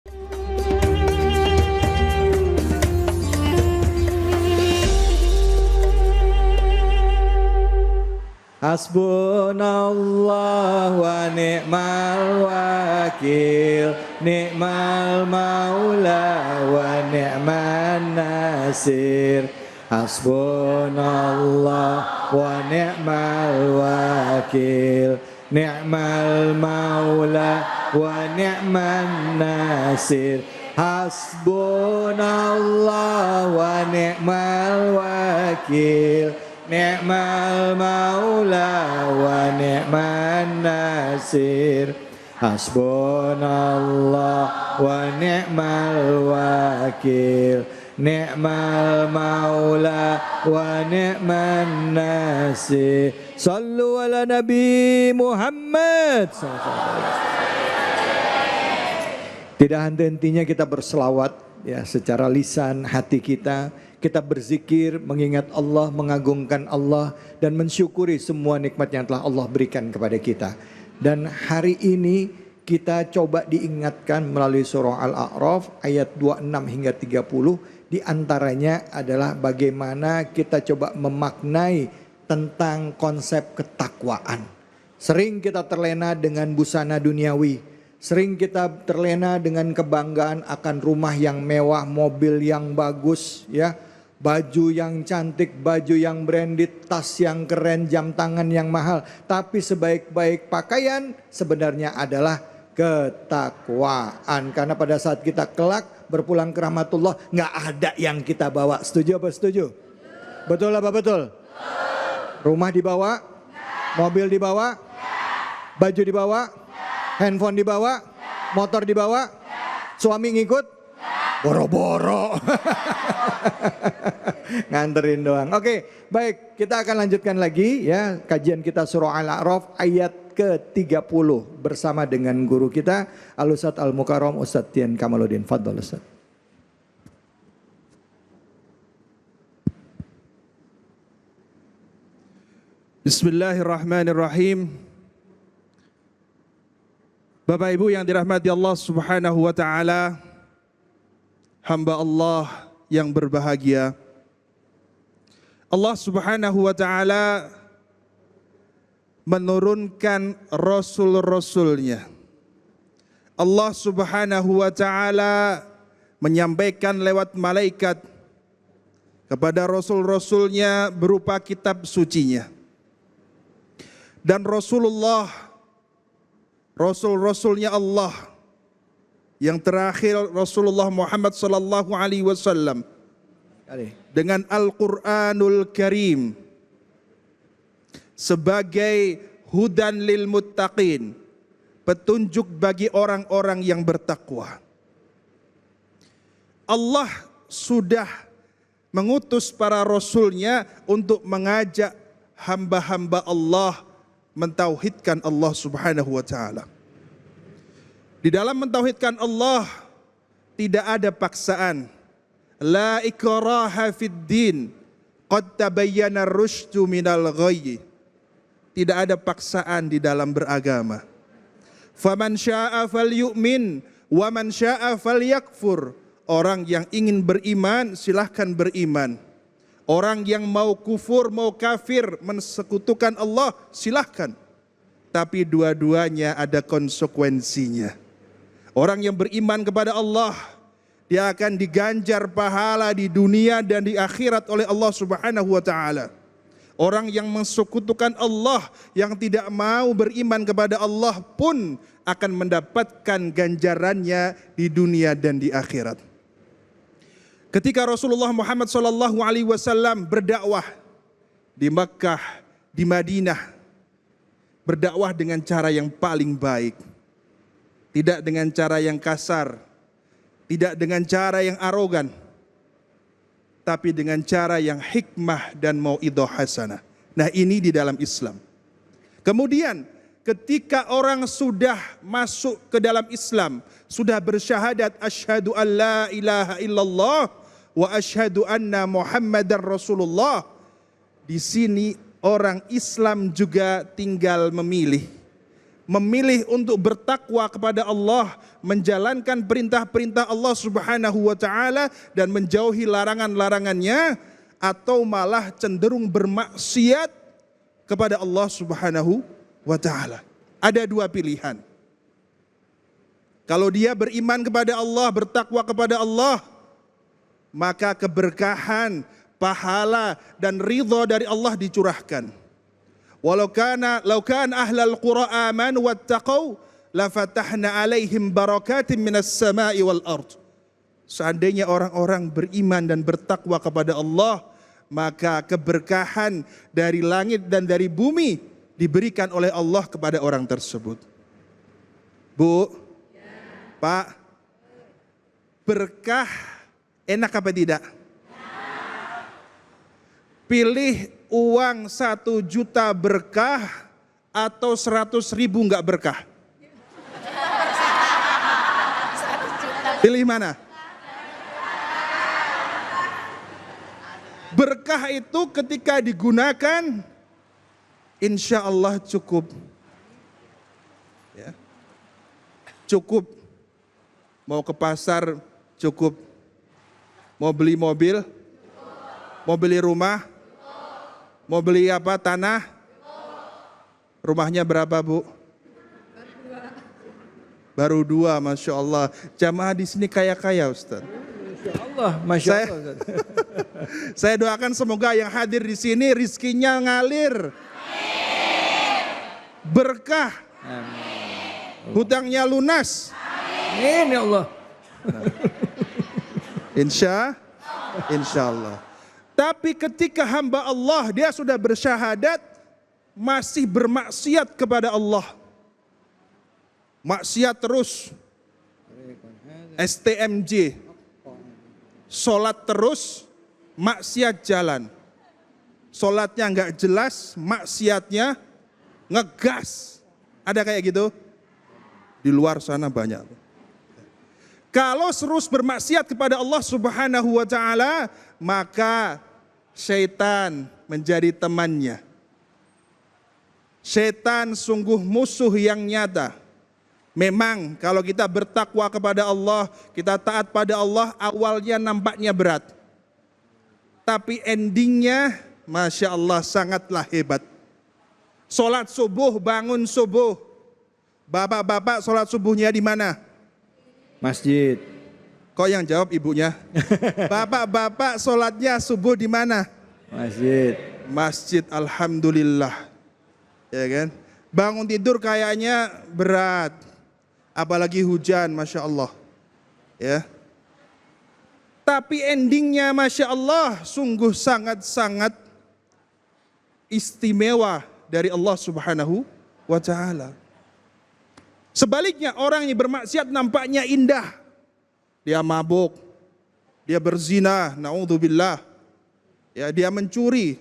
Hasbunallah wa ni'mal wakil, ni'mal maula wa ni'man nasir. Hasbunallah wa ni'mal wakil, ni'mal maula wa ni'man nasir. Hasbunallah wa ni'mal wakil, ni'mal maula wa ni'man nasir. Hasbunallah wa ni'mal wakil, ni'mal maula wa ni'man nasir. Sallu ala Nabi Muhammad. Tidak henti-hentinya kita berselawat ya, secara lisan hati kita. Kita berzikir, mengingat Allah, mengagungkan Allah, dan mensyukuri semua nikmat yang telah Allah berikan kepada kita. Dan hari ini kita coba diingatkan melalui surah Al-A'raf ayat 26 hingga 30. Di antaranya adalah bagaimana kita coba memaknai tentang konsep ketakwaan. Sering kita terlena dengan busana duniawi. Sering kita terlena dengan kebanggaan akan rumah yang mewah, mobil yang bagus, ya. Baju yang cantik, baju yang branded, tas yang keren, jam tangan yang mahal. Tapi sebaik-baik pakaian sebenarnya adalah ketakwaan. Karena pada saat kita kelak berpulang ke rahmatullah, nggak ada yang kita bawa. Setuju apa setuju? Betul apa betul? Rumah dibawa? Mobil dibawa? Baju dibawa? Handphone dibawa? Motor dibawa? Suami ngikut? Boro-boro. Nganterin doang. Oke, baik, kita akan lanjutkan lagi ya kajian kita surah Al-A'raf ayat ke-30 bersama dengan guru kita Al-Ustadz Al-Mukarram Ustadz Tian Kamaluddin. Fadhol Ustadz. Bismillahirrahmanirrahim. Bapak Ibu yang dirahmati Allah Subhanahu wa taala, hamba Allah yang berbahagia, Allah Subhanahu wa ta'ala menurunkan Rasul-Rasulnya. Allah Subhanahu wa ta'ala menyampaikan lewat malaikat kepada Rasul-Rasulnya berupa kitab sucinya. Dan Rasulullah, Rasul-Rasulnya Allah, yang terakhir Rasulullah Muhammad sallallahu alaihi wasallam dengan Al-Qur'anul Karim sebagai hudan lil muttaqin, petunjuk bagi orang-orang yang bertakwa. Allah sudah mengutus para rasulnya untuk mengajak hamba-hamba Allah mentauhidkan Allah Subhanahu wa ta'ala. Di dalam mentauhidkan Allah tidak ada paksaan. La ikraha fid din, qad tabayyana ar-rusydu minal ghayy. Tidak ada paksaan di dalam beragama. Faman syaa'a falyu'min wa man syaa'a falyakfur. Orang yang ingin beriman silahkan beriman. Orang yang mau kufur, mau kafir, mensekutukan Allah silahkan. Tapi dua-duanya ada konsekuensinya. Orang yang beriman kepada Allah, dia akan diganjar pahala di dunia dan di akhirat oleh Allah Subhanahu wa ta'ala. Orang yang mensekutukan Allah, yang tidak mau beriman kepada Allah pun akan mendapatkan ganjarannya di dunia dan di akhirat. Ketika Rasulullah Muhammad SAW berdakwah di Makkah, di Madinah, berdakwah dengan cara yang paling baik. Tidak dengan cara yang kasar, tidak dengan cara yang arogan, tapi dengan cara yang hikmah dan mau'idhah hasanah. Nah, ini di dalam Islam. Kemudian ketika orang sudah masuk ke dalam Islam, sudah bersyahadat asyhadu an la ilaha illallah wa asyhadu anna Muhammadar Rasulullah, di sini orang Islam juga tinggal memilih untuk bertakwa kepada Allah, menjalankan perintah-perintah Allah Subhanahu wa taala dan menjauhi larangan-larangannya, atau malah cenderung bermaksiat kepada Allah Subhanahu wa taala. Ada dua pilihan. Kalau dia beriman kepada Allah, bertakwa kepada Allah, maka keberkahan, pahala dan ridha dari Allah dicurahkan. Walau kana ahlal qura amanu wattaqau lafatahna alaihim barakatim minas sama'i wal ard. Seandainya orang-orang beriman dan bertakwa kepada Allah, maka keberkahan dari langit dan dari bumi diberikan oleh Allah kepada orang tersebut. Bu, Pak, berkah enak apa tidak? Pilih uang 1 juta berkah atau 100.000 enggak berkah? Pilih mana? Berkah itu ketika digunakan, insya Allah cukup. Ya. Cukup. Mau ke pasar cukup. Mau beli mobil? Mau beli rumah? Mau beli apa? Tanah? Rumahnya berapa, Bu? Baru 2, Masya Allah. Jamaah di sini kaya-kaya, Ustaz. Masya Allah. Saya doakan semoga yang hadir di sini rizkinya ngalir. Berkah. Hutangnya lunas. Amin ya Allah. Insya Allah. Tapi ketika hamba Allah dia sudah bersyahadat masih bermaksiat kepada Allah, maksiat terus, STMJ, sholat terus, maksiat jalan, sholatnya nggak jelas, maksiatnya ngegas, ada kayak gitu? Di luar sana banyak. Kalau terus bermaksiat kepada Allah Subhanahu wa taala, maka syaitan menjadi temannya. Syaitan sungguh musuh yang nyata. Memang kalau kita bertakwa kepada Allah, kita taat pada Allah, awalnya nampaknya berat. Tapi endingnya, Masya Allah, sangatlah hebat. Sholat subuh, bangun subuh. Bapak-bapak sholat subuhnya di mana? Masjid. Kok yang jawab ibunya? Bapak-bapak sholatnya subuh di mana? Masjid. Masjid, alhamdulillah. Ya kan? Bangun tidur kayaknya berat. Apalagi hujan, Masya Allah. Ya. Tapi endingnya Masya Allah sungguh sangat-sangat istimewa dari Allah Subhanahu wa ta'ala. Sebaliknya orang yang bermaksiat nampaknya indah. Dia mabuk, dia berzina, naudzubillah. Ya, dia mencuri,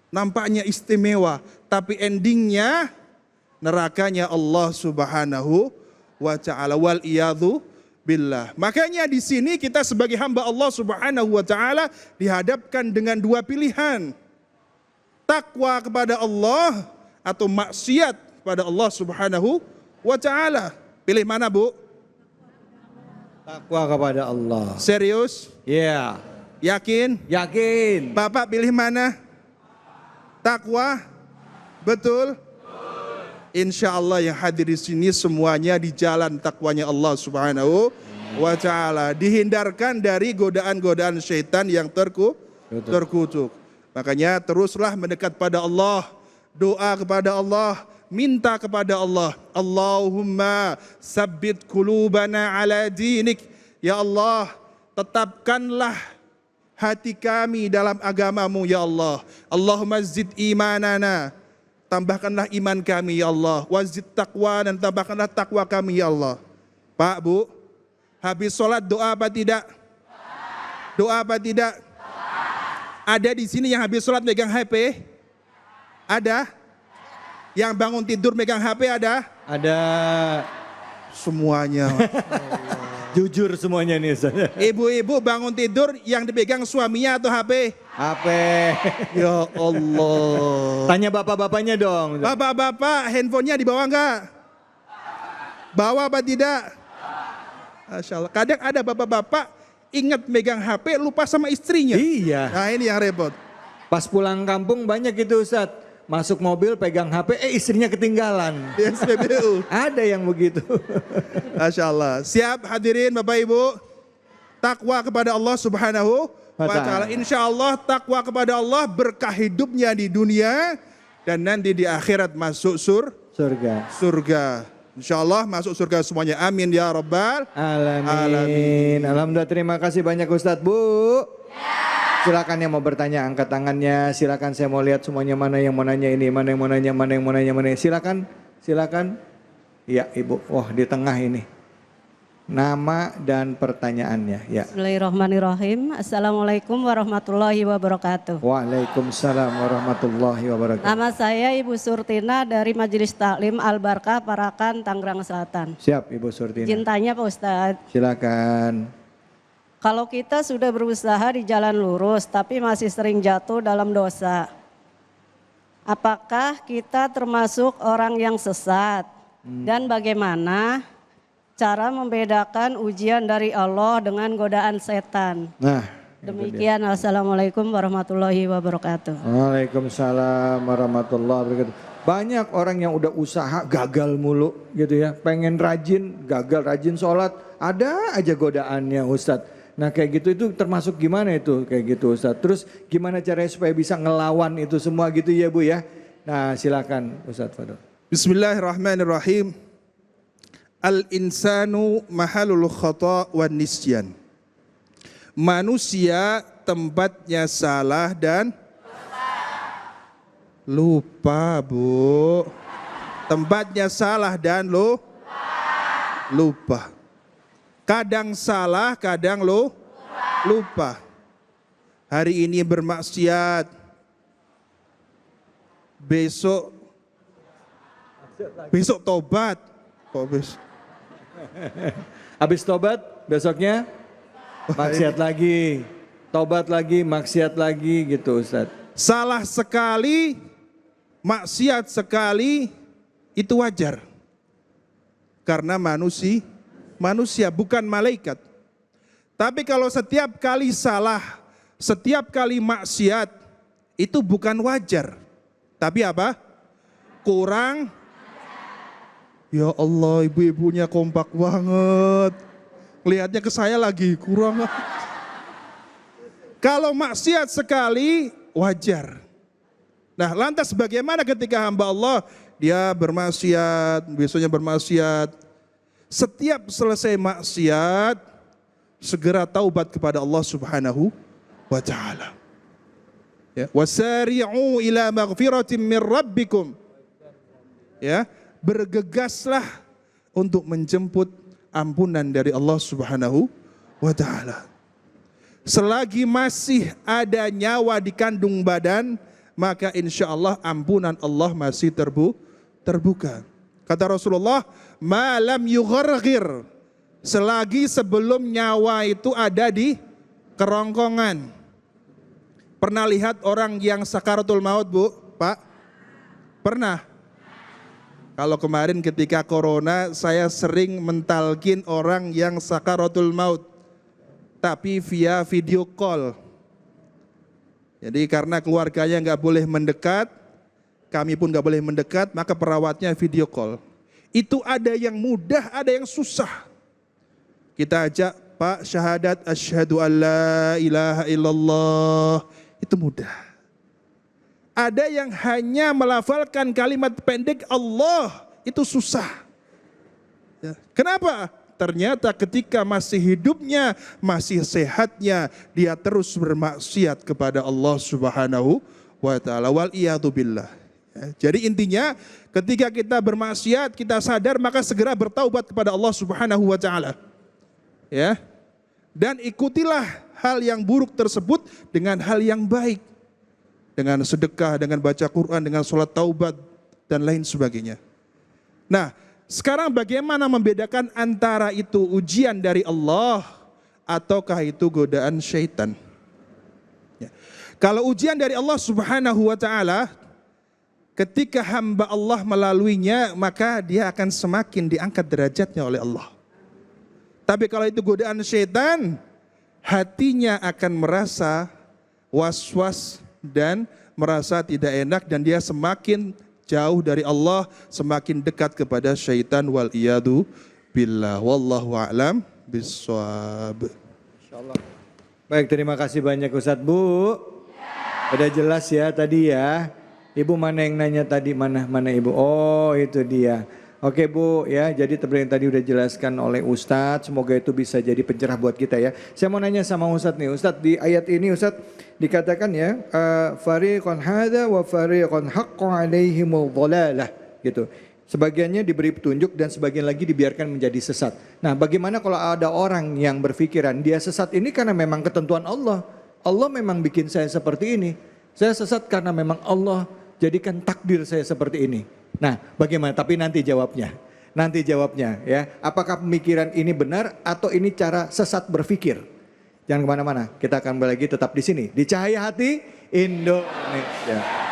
nampaknya istimewa. Tapi endingnya nerakanya Allah Subhanahu wa ta'ala, wal iyadhu billah. Makanya di sini kita sebagai hamba Allah Subhanahu wa ta'ala dihadapkan dengan dua pilihan. Takwa kepada Allah atau maksiat kepada Allah Subhanahu wa ta'ala. Pilih mana, Bu? Takwa kepada Allah. Serius? Ya. Yakin? Yakin. Bapak pilih mana? Takwa? Betul? Insya Allah yang hadir di sini semuanya di jalan takwanya Allah Subhanahu wa ta'ala. Dihindarkan dari godaan-godaan syaitan yang terkutuk. Makanya teruslah mendekat pada Allah. Doa kepada Allah. Minta kepada Allah. Allahumma sabbit qulubana ala dinik. Ya Allah, tetapkanlah hati kami dalam agamamu ya Allah. Allahumma zid imanana. Tambahkanlah iman kami ya Allah. Wazid taqwa, dan tambahkanlah takwa kami ya Allah. Pak, Bu, habis sholat doa apa tidak? Doa apa tidak? Ada di sini yang habis sholat megang HP? Ada? Yang bangun tidur megang HP ada? Ada. Semuanya. Jujur semuanya nih Ustaz. Ibu-ibu bangun tidur yang dipegang suaminya atau HP? HP. Ya Allah. Tanya bapak-bapaknya dong. Bapak-bapak handphonenya dibawa enggak? Bawa apa tidak? Masya Allah. Kadang ada bapak-bapak ingat megang HP lupa sama istrinya. Iya. Nah ini yang repot. Pas pulang kampung banyak itu Ustadz. Masuk mobil pegang HP, istrinya ketinggalan. Di SPBU. Ada yang begitu. Masya Allah. Siap hadirin Bapak Ibu. Takwa kepada Allah Subhanahu wa ta'ala. Insya Allah takwa kepada Allah berkah hidupnya di dunia. Dan nanti di akhirat masuk surga. Insya Allah masuk surga semuanya. Amin ya Rabbal Alamin. Alhamdulillah, terima kasih banyak Ustadz. Bu, silakan yang mau bertanya angkat tangannya. Silakan, saya mau lihat semuanya, mana yang mau nanya ini, mana yang mau nanya, mana yang mau nanya, mana. Silakan. Iya Ibu. Wah, di tengah ini. Nama dan pertanyaannya. Ya. Bismillahirrahmanirrahim. Assalamualaikum warahmatullahi wabarakatuh. Waalaikumsalam warahmatullahi wabarakatuh. Nama saya Ibu Surtina dari Majelis Taklim Al-Barkah Parakan, Tangerang Selatan. Siap Ibu Surtina. Izin tanya Pak Ustadz. Silakan. Kalau kita sudah berusaha di jalan lurus tapi masih sering jatuh dalam dosa, apakah kita termasuk orang yang sesat? Dan bagaimana cara membedakan ujian dari Allah dengan godaan setan? Nah, Demikian. Assalamualaikum warahmatullahi wabarakatuh. Waalaikumsalam warahmatullahi wabarakatuh. Banyak orang yang udah usaha gagal mulu gitu ya. Pengen rajin, gagal, rajin sholat, ada aja godaannya Ustadz. Nah kayak gitu itu termasuk gimana itu kayak gitu Ustadz. Terus gimana caranya supaya bisa ngelawan itu semua gitu ya Bu ya. Nah silakan Ustadz Fadol. Bismillahirrahmanirrahim. Al-insanu mahalul khata' wan nisyan. Manusia tempatnya salah dan lupa, Bu. Tempatnya salah dan lupa. Kadang salah, kadang lupa. Hari ini bermaksiat, besok tobat. Habis tobat besoknya maksiat lagi, tobat lagi, maksiat lagi gitu Ustadz. Salah sekali, maksiat sekali itu wajar. Karena manusia bukan malaikat. Tapi kalau setiap kali salah, setiap kali maksiat itu bukan wajar. Tapi apa? Kurang. Ya Allah, ibu-ibunya kompak banget. Lihatnya ke saya lagi, kurang. Kalau maksiat sekali, wajar. Nah, lantas bagaimana ketika hamba Allah, dia bermaksiat, besoknya bermaksiat. Setiap selesai maksiat, segera taubat kepada Allah Subhanahu wa ta'ala. Ya, wasari'u ila maghfiratin min rabbikum. Ya, bergegaslah untuk menjemput ampunan dari Allah Subhanahu wa ta'ala. Selagi masih ada nyawa di kandung badan, maka insya Allah ampunan Allah masih terbuka. Kata Rasulullah, malam yugharghir, selagi sebelum nyawa itu ada di kerongkongan. Pernah lihat orang yang sakaratul maut, Bu? Pak? Pernah? Kalau kemarin ketika corona, saya sering mentalkin orang yang sakaratul maut, tapi via video call. Jadi karena keluarganya nggak boleh mendekat, kami pun nggak boleh mendekat, maka perawatnya video call. Itu ada yang mudah, ada yang susah. Kita ajak, Pak, syahadat asyhadu an la ilaha illallah, itu mudah. Ada yang hanya melafalkan kalimat pendek Allah, itu susah. Ya. Kenapa? Ternyata ketika masih hidupnya, masih sehatnya, dia terus bermaksiat kepada Allah Subhanahu wa ta'ala. Wal-iyadu billah. Ya. Jadi intinya ketika kita bermaksiat, kita sadar, maka segera bertaubat kepada Allah Subhanahu wa ta'ala. Ya. Dan ikutilah hal yang buruk tersebut dengan hal yang baik. Dengan sedekah, dengan baca Quran, dengan sholat taubat, dan lain sebagainya. Nah, sekarang bagaimana membedakan antara itu ujian dari Allah, ataukah itu godaan syaitan? Ya. Kalau ujian dari Allah Subhanahu wa ta'ala, ketika hamba Allah melaluinya, maka dia akan semakin diangkat derajatnya oleh Allah. Tapi kalau itu godaan syaitan, hatinya akan merasa was-was dan merasa tidak enak, dan dia semakin jauh dari Allah, semakin dekat kepada syaitan, wal iyadu billah. Wallahu a'lam bissawab. Insyaallah. Baik, terima kasih banyak Ustadz. Bu, udah jelas ya tadi ya. Ibu mana yang nanya tadi, mana Ibu? Oh, itu dia. Oke Bu, ya, jadi yang tadi udah jelaskan oleh Ustadz, semoga itu bisa jadi pencerah buat kita ya. Saya mau nanya sama Ustadz nih, Ustadz di ayat ini Ustadz dikatakan ya, fariqan hadza wa fariqan haqqa alaihimul dhalalah gitu. Sebagiannya diberi petunjuk dan sebagian lagi dibiarkan menjadi sesat. Nah, bagaimana kalau ada orang yang berpikiran dia sesat ini karena memang ketentuan Allah. Allah memang bikin saya seperti ini. Saya sesat karena memang Allah jadikan takdir saya seperti ini. Nah, bagaimana? Tapi nanti jawabnya. Nanti jawabnya ya. Apakah pemikiran ini benar atau ini cara sesat berpikir? Jangan kemana-mana. Kita akan kembali lagi tetap di sini di Cahaya Hati Indonesia.